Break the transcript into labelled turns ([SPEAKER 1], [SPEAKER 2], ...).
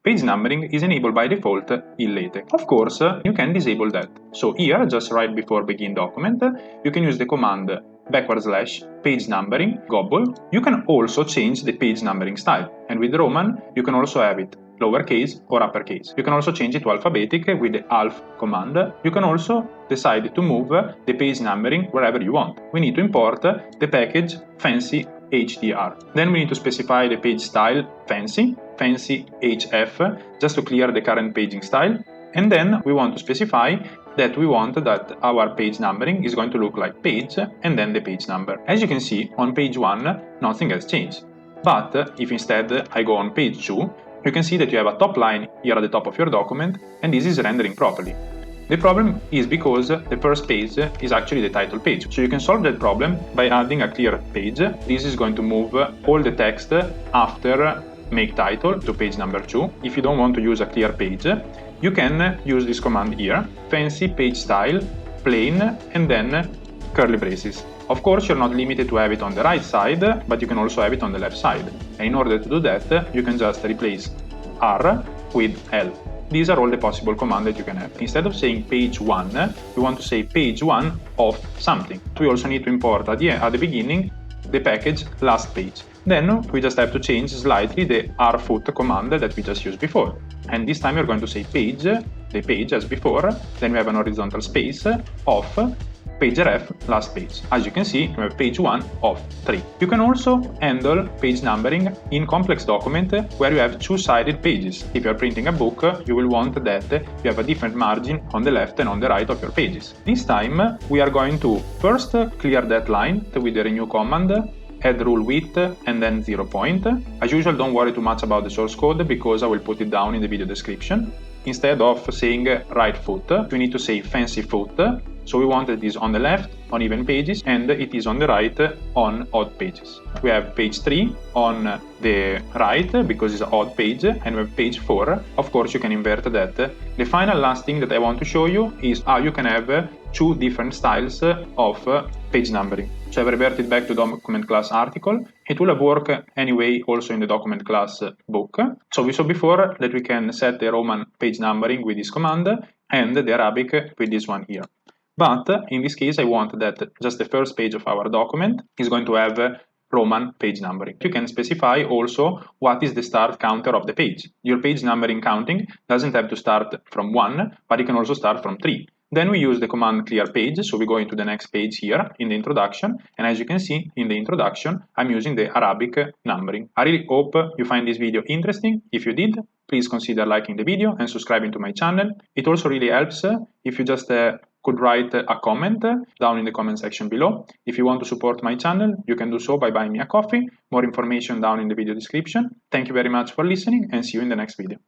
[SPEAKER 1] Page numbering is enabled by default in LaTeX. Of course, you can disable that. So here, just right before begin document, you can use the command /page numbering gobble. You can also change the page numbering style, and with Roman you can also have it lowercase or uppercase. You can also change it to alphabetic with the alph command. You can also decide to move the page numbering wherever you want. We need to import the package fancy HDR. Then we need to specify the page style fancy HF, just to clear the current paging style. And then we want to specify that we want that our page numbering is going to look like page and then the page number. As you can see, on page 1, nothing has changed. But if instead I go on page 2, you can see that you have a top line here at the top of your document, and this is rendering properly. The problem is because the first page is actually the title page. So you can solve that problem by adding a clear page. This is going to move all the text after make title to page number 2. If you don't want to use a clear page, you can use this command here, fancy page style, plain, and then curly braces. Of course, you're not limited to have it on the right side, but you can also have it on the left side. And in order to do that, you can just replace R with L. These are all the possible commands that you can have. Instead of saying page 1, we want to say page 1 of something. We also need to import at the beginning the package last page. Then we just have to change slightly the rfoot command that we just used before. And this time we're going to say page, the page as before, then we have an horizontal space of pageref last page. As you can see, we have page 1 of 3. You can also handle page numbering in complex document where you have two-sided pages. If you are printing a book, you will want that you have a different margin on the left and on the right of your pages. This time, we are going to first clear that line with the renew command, add rule width, and then 0 point. As usual, don't worry too much about the source code because I will put it down in the video description. Instead of saying right foot, we need to say fancy foot. So we want it is on the left on even pages and it is on the right on odd pages. We have page 3 on the right because it's an odd page, and we have page 4. Of course, you can invert that. The final last thing that I want to show you is how you can have two different styles of page numbering. So I've reverted back to document class article. It will have worked anyway also in the document class book. So we saw before that we can set the Roman page numbering with this command and the Arabic with this one here. But in this case, I want that just the first page of our document is going to have Roman page numbering. You can specify also what is the start counter of the page. Your page numbering counting doesn't have to start from 1, but it can also start from 3. Then we use the command clear page, so we go into the next page here in the introduction, and as you can see in the introduction, I'm using the Arabic numbering. I really hope you find this video interesting. If you did, please consider liking the video and subscribing to my channel. It also really helps if you just could write a comment down in the comment section below. If you want to support my channel, you can do so by buying me a coffee. More information down in the video description. Thank you very much for listening and see you in the next video.